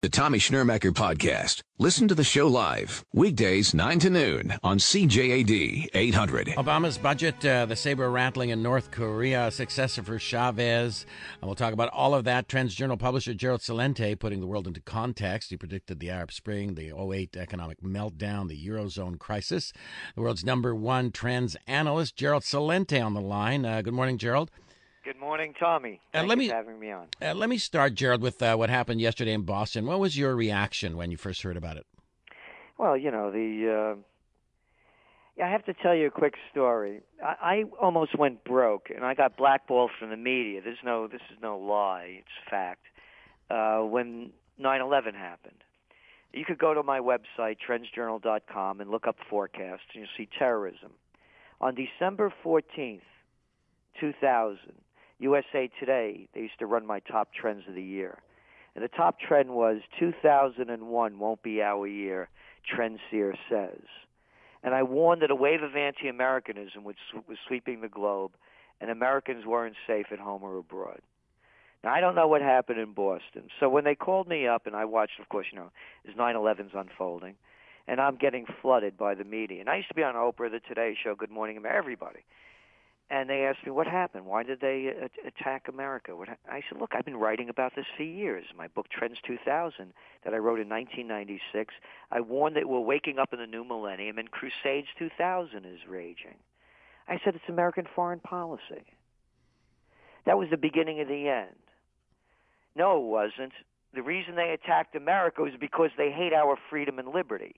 The Tommy Schnurmacher Podcast. Listen to the show live, weekdays 9 to noon on CJAD 800. Obama's budget, the saber rattling in North Korea, a successor for Chavez. And we'll talk about all of that. TrendsJournal publisher Gerald Celente putting the world into context. He predicted the Arab Spring, the '08 economic meltdown, the Eurozone crisis. The world's number one trends analyst, Gerald Celente, on the line. Good morning, Gerald. Good morning, Tommy. Thanks for having me on. Let me start, Gerald, with what happened yesterday in Boston. What was your reaction when you first heard about it? Well, I have to tell you a quick story. I almost went broke, and I got blackballed from the media. This is no lie. It's fact. When 9/11 happened, you could go to my website, TrendsJournal.com, and look up forecasts, and you'll see terrorism. On December 14th, 2000, USA Today, they used to run my top trends of the year. And the top trend was 2001 won't be our year, TrendSeer says. And I warned that a wave of anti-Americanism was sweeping the globe, and Americans weren't safe at home or abroad. Now, I don't know what happened in Boston. So when they called me up, and I watched, of course, as 9/11's unfolding, and I'm getting flooded by the media. And I used to be on Oprah, the Today Show, Good Morning America, everybody. And they asked me, what happened? Why did they attack America? I said, look, I've been writing about this for years. My book, Trends 2000, that I wrote in 1996, I warned that we're waking up in the new millennium, and Crusades 2000 is raging. I said, it's American foreign policy. That was the beginning of the end. No, it wasn't. The reason they attacked America was because they hate our freedom and liberty.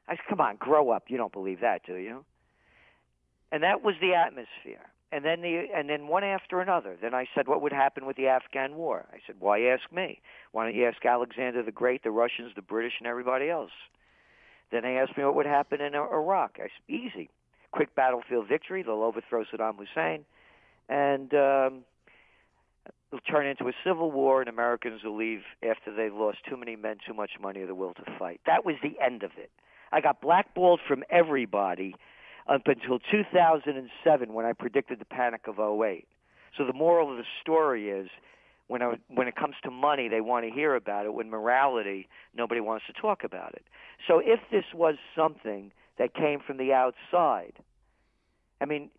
I said, come on, grow up. You don't believe that, do you? And that was the atmosphere. And then one after another. Then I said, what would happen with the Afghan war? I said, why ask me? Why don't you ask Alexander the Great, the Russians, the British, and everybody else? Then they asked me what would happen in Iraq. I said, easy. Quick battlefield victory. They'll overthrow Saddam Hussein. And it'll turn into a civil war, and Americans will leave after they've lost too many men, too much money, or the will to fight. That was the end of it. I got blackballed from everybody up until 2007, when I predicted the panic of '08. So the moral of the story is, when it comes to money, they want to hear about it. When morality, nobody wants to talk about it. So if this was something that came from the outside, I mean,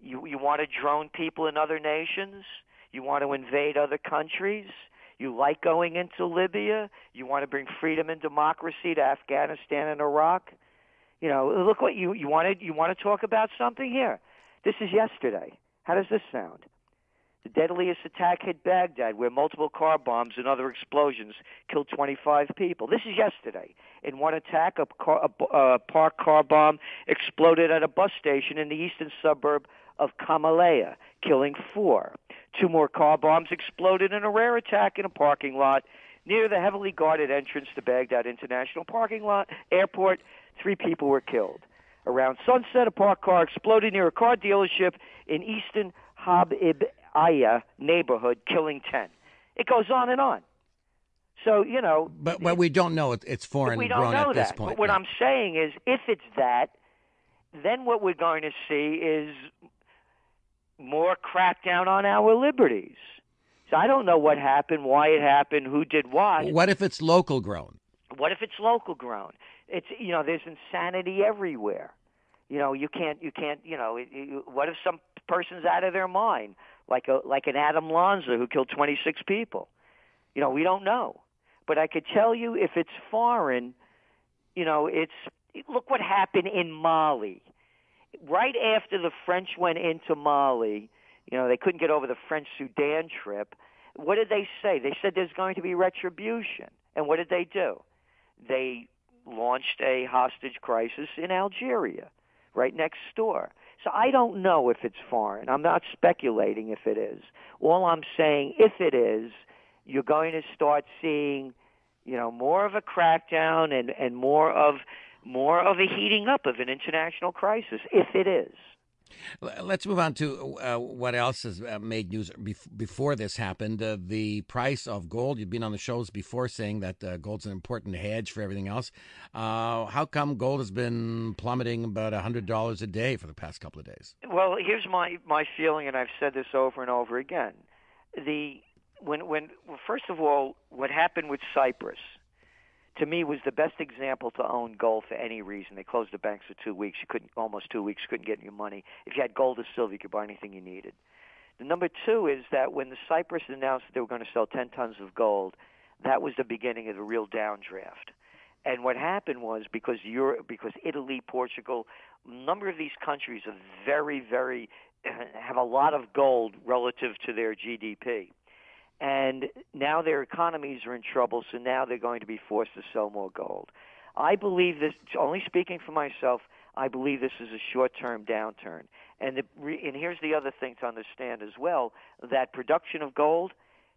you want to drone people in other nations? You want to invade other countries? You like going into Libya? You want to bring freedom and democracy to Afghanistan and Iraq? Look what you want to talk about something here. This is yesterday. How does this sound? The deadliest attack hit Baghdad, where multiple car bombs and other explosions killed 25 people. This is yesterday. In one attack, a parked car bomb exploded at a bus station in the eastern suburb of Kamalaya, killing 4. 2 more car bombs exploded in a rare attack in a parking lot near the heavily guarded entrance to Baghdad International Airport. 3 people were killed. Around sunset, a parked car exploded near a car dealership in eastern Habib-Aya neighborhood, killing 10. It goes on and on. So, But we don't know it's foreign grown at this point. But what I'm saying is, if it's that, then what we're going to see is more crackdown on our liberties. So I don't know what happened, why it happened, who did what. What if it's local grown? What if it's local grown? It's there's insanity everywhere. You can't. What if some person's out of their mind, like an Adam Lanza who killed 26 people? We don't know. But I could tell you, if it's foreign, look what happened in Mali. Right after the French went into Mali, they couldn't get over the French-Sudan trip. What did they say? They said there's going to be retribution. And what did they do? They launched a hostage crisis in Algeria, right next door. So I don't know if it's foreign. I'm not speculating if it is. All I'm saying, if it is, you're going to start seeing, more of a crackdown and more of a heating up of an international crisis, if it is. Let's move on to what else has made news before this happened. The price of gold. You've been on the shows before saying that gold's an important hedge for everything else. How come gold has been plummeting about $100 a day for the past couple of days? Well, here's my feeling, and I've said this over and over again. First of all, what happened with Cyprus to me, was the best example to own gold for any reason. They closed the banks for 2 weeks. You couldn't, almost 2 weeks, couldn't get your money. If you had gold or silver, you could buy anything you needed. The number two is that when the Cyprus announced that they were going to sell 10 tons of gold, that was the beginning of the real downdraft. And what happened was because Italy, Portugal, a number of these countries are very have a lot of gold relative to their GDP. And now their economies are in trouble, so now they're going to be forced to sell more gold. I believe this, only speaking for myself, I believe this is a short-term downturn. And here's the other thing to understand as well, that production of gold,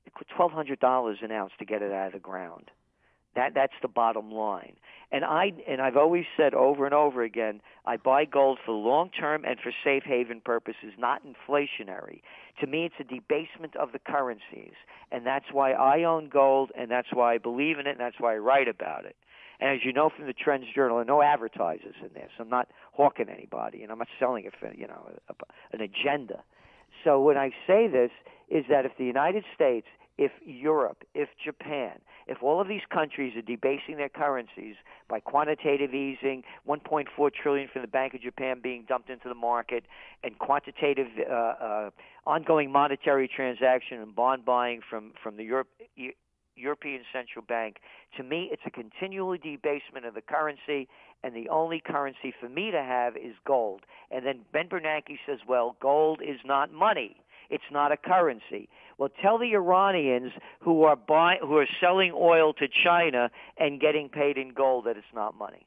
it cost $1,200 an ounce to get it out of the ground. That's the bottom line. And I've always said over and over again, I buy gold for long-term and for safe haven purposes, not inflationary. To me, it's a debasement of the currencies. And that's why I own gold, and that's why I believe in it, and that's why I write about it. And as you know from the TrendsJournal, there are no advertisers in there, so I'm not hawking anybody, and I'm not selling it for, an agenda. So when I say this is that if the United States, if Europe, if Japan, if all of these countries are debasing their currencies by quantitative easing, $1.4 trillion from the Bank of Japan being dumped into the market, and quantitative ongoing monetary transaction and bond buying from the European Central Bank, to me it's a continual debasement of the currency, and the only currency for me to have is gold. And then Ben Bernanke says, well, gold is not money. It's not a currency. Well, tell the Iranians who are selling oil to China and getting paid in gold that it's not money.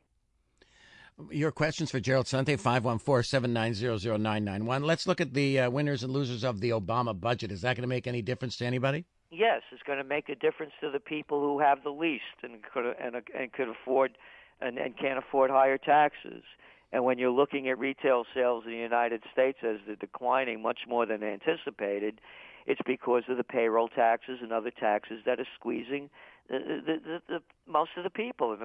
Your questions for Gerald Celente, 514-790-0991. Let's look at the winners and losers of the Obama budget. Is that going to make any difference to anybody? Yes, it's going to make a difference to the people who have the least and could afford and can't afford higher taxes. And when you're looking at retail sales in the United States as they're declining much more than anticipated, it's because of the payroll taxes and other taxes that are squeezing the most of the people and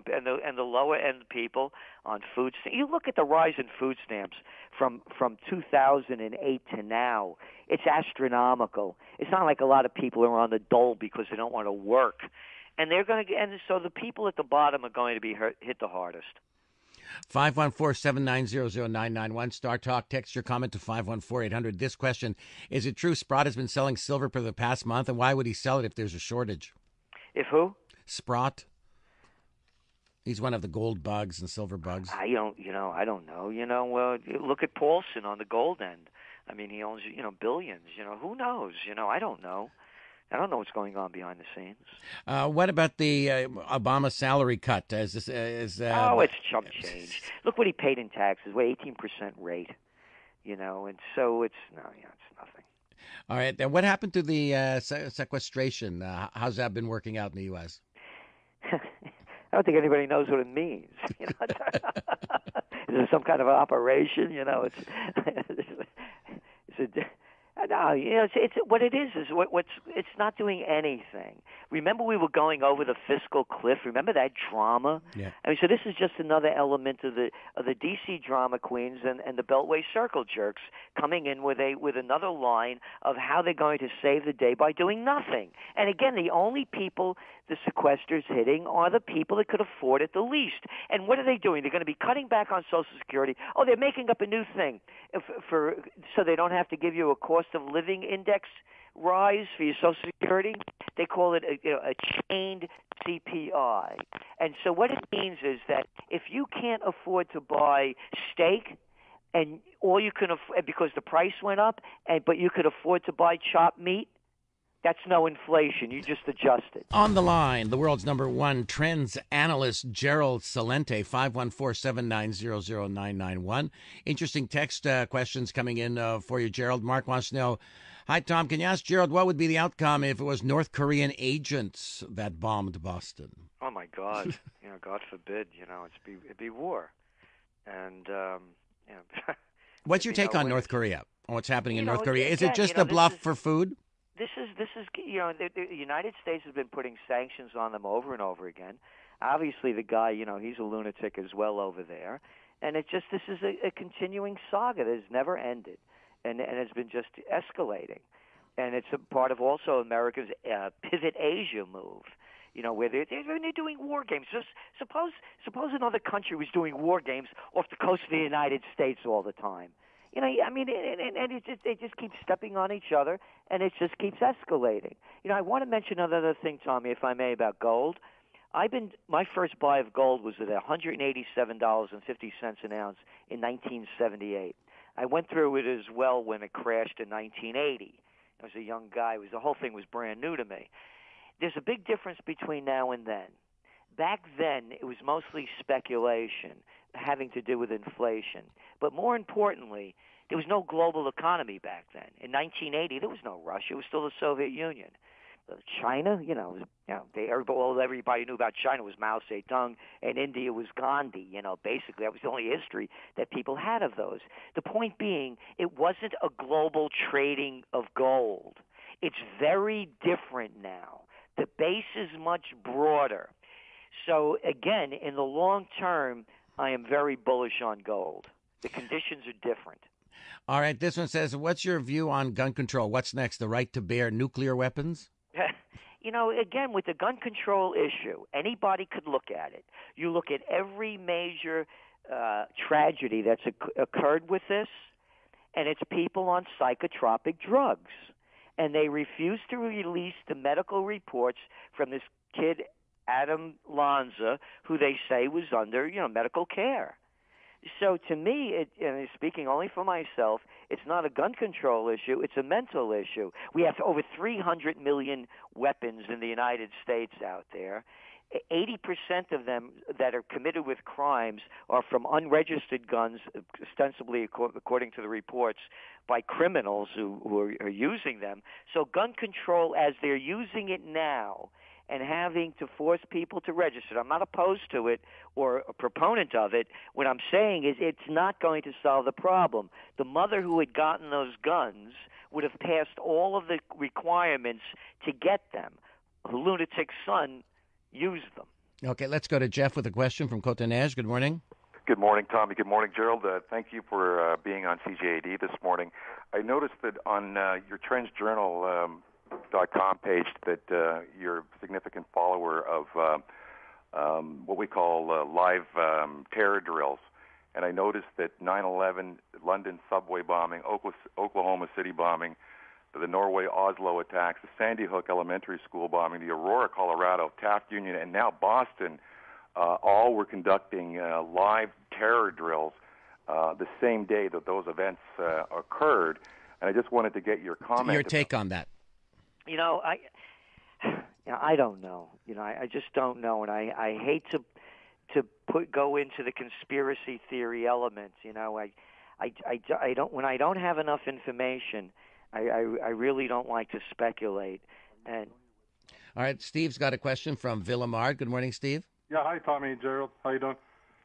the lower end people on food. You look at the rise in food stamps from 2008 to now; it's astronomical. It's not like a lot of people are on the dole because they don't want to work, and so the people at the bottom are going to be hit the hardest. 514-790-0991. Star Talk. Text your comment to 514-800. This question: is it true Sprott has been selling silver for the past month, and why would he sell it if there's a shortage? If who? Sprott. He's one of the gold bugs and silver bugs. I don't know. Look at Paulson on the gold end. I mean, he owns billions. Who knows? I don't know. I don't know what's going on behind the scenes. What about the Obama salary cut? It's chump change. Look what he paid in taxes. 18% rate. And so it's nothing. All right. And what happened to the sequestration? How's that been working out in the U.S.? I don't think anybody knows what it means. Is it some kind of operation? No, it's what it is it's not doing anything. Remember, we were going over the fiscal cliff. Remember that drama? Yeah. I mean, so this is just another element of the DC drama queens and the Beltway circle jerks coming in with another line of how they're going to save the day by doing nothing. And again, the only people the sequester's hitting are the people that could afford it the least. And what are they doing? They're going to be cutting back on Social Security. Oh, they're making up a new thing so they don't have to give you a cost of living index rise for your Social Security. They call it a chained CPI. And so what it means is that if you can't afford to buy steak, and all you can because the price went up, but you could afford to buy chopped meat, that's no inflation. You just adjust it. On the line, the world's #1 trends analyst, Gerald Celente, 514-790-0991. Interesting text questions coming in for you, Gerald. Mark wants to know, hi, Tom, can you ask Gerald what would be the outcome if it was North Korean agents that bombed Boston? Oh, my God. God forbid, it'd be war. And, what's your take on North Korea? What's happening in North Korea? Is it just a bluff for food? This is the United States has been putting sanctions on them over and over again. Obviously, the guy, he's a lunatic as well over there, and this is a continuing saga that has never ended, and has been just escalating, and it's a part of also America's pivot Asia move. where they're doing war games. Just suppose another country was doing war games off the coast of the United States all the time. I mean, and they just keep stepping on each other, and it just keeps escalating. I want to mention another thing, Tommy, if I may, about gold. My first buy of gold was at $187.50 an ounce in 1978. I went through it as well when it crashed in 1980. I was a young guy. The whole thing was brand new to me. There's a big difference between now and then. Back then, it was mostly speculation having to do with inflation. But more importantly, there was no global economy back then. In 1980, there was no Russia. It was still the Soviet Union. China, everybody knew about China was Mao Zedong, and India was Gandhi. Basically, that was the only history that people had of those. The point being, it wasn't a global trading of gold. It's very different now. The base is much broader. So, again, in the long term, I am very bullish on gold. The conditions are different. All right, this one says, what's your view on gun control? What's next, the right to bear nuclear weapons? Again, with the gun control issue, anybody could look at it. You look at every major tragedy that's occurred with this, and it's people on psychotropic drugs. And they refuse to release the medical reports from this kid, Adam Lanza, who they say was under, medical care. So to me, and speaking only for myself, it's not a gun control issue, it's a mental issue. We have over 300 million weapons in the United States out there. 80% of them that are committed with crimes are from unregistered guns, ostensibly, according to the reports, by criminals who are using them. So gun control, as they're using it now, and having to force people to register. I'm not opposed to it or a proponent of it. What I'm saying is it's not going to solve the problem. The mother who had gotten those guns would have passed all of the requirements to get them. Her lunatic son used them. Okay, let's go to Jeff with a question from Cotonou. Good morning. Good morning, Tommy. Good morning, Gerald. Thank you for being on CJAD this morning. I noticed that on your TrendsJournal .com page that you're a significant follower of what we call live terror drills. And I noticed that 9/11, London subway bombing, Oklahoma City bombing, the Norway Oslo attacks, the Sandy Hook Elementary School bombing, the Aurora, Colorado, Taft Union, and now Boston, all were conducting live terror drills the same day that those events occurred. And I just wanted to get your comment. Your take on that. I don't know. I just don't know, and I hate to go into the conspiracy theory elements. I don't, when I don't have enough information, I really don't like to speculate. And all right, Steve's got a question from Villamard. Good morning, Steve. Yeah, hi, Tommy, Gerald. How you doing?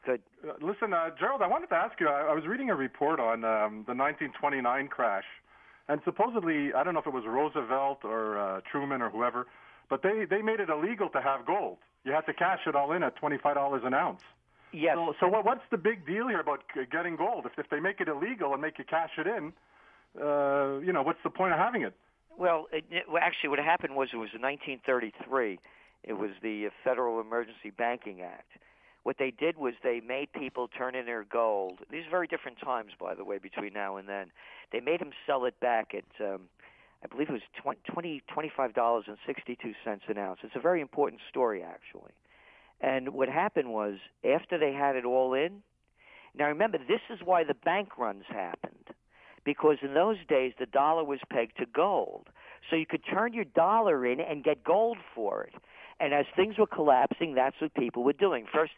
Good. Listen, Gerald, I wanted to ask you. I was reading a report on the 1929 crash. And supposedly, I don't know if it was Roosevelt or Truman or whoever, but they made it illegal to have gold. You had to cash it all in at $25 an ounce. Yes. So what's the big deal here about getting gold? If they make it illegal and make you cash it in, what's the point of having it? Well, actually, what happened was it was in 1933. It was the Federal Emergency Banking Act. What they did was they made people turn in their gold. These are very different times, by the way, between now and then. They made them sell it back at, I believe it was $25.62 an ounce. It's a very important story, actually. And what happened was, after they had it all in, now remember, this is why the bank runs happened, because in those days the dollar was pegged to gold. So you could turn your dollar in and get gold for it. And as things were collapsing, that's what people were doing. The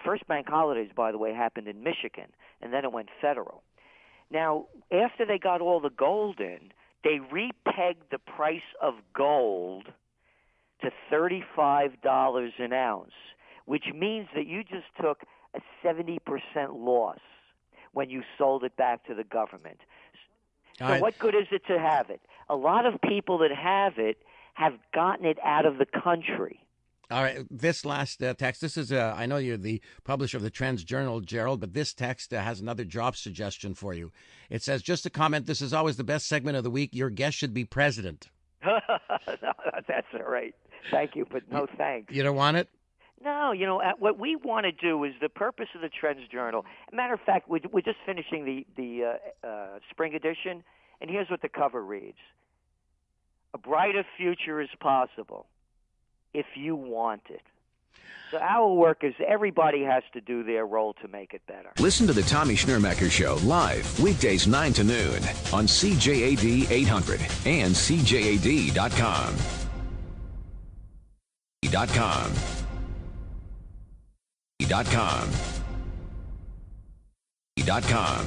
first bank holidays, by the way, happened in Michigan, and then it went federal. Now, after they got all the gold in, they repegged the price of gold to $35 an ounce, which means that you just took a 70% loss when you sold it back to the government. So what good is it to have it? A lot of people that have it have gotten it out of the country. All right, this last text, this is, I know you're the publisher of the TrendsJournal, Gerald, but this text has another job suggestion for you. It says, just a comment, this is always the best segment of the week. Your guest should be president. No, that's all right. Thank you, but no thanks. You don't want it? No, what we want to do is the purpose of the Trends Journal. Matter of fact, we're just finishing the spring edition, and here's what the cover reads. A brighter future is possible if you want it. So our work is everybody has to do their role to make it better. Listen to the Tommy Schnurmacher Show live weekdays 9 to noon on CJAD 800 and CJAD.com. .com.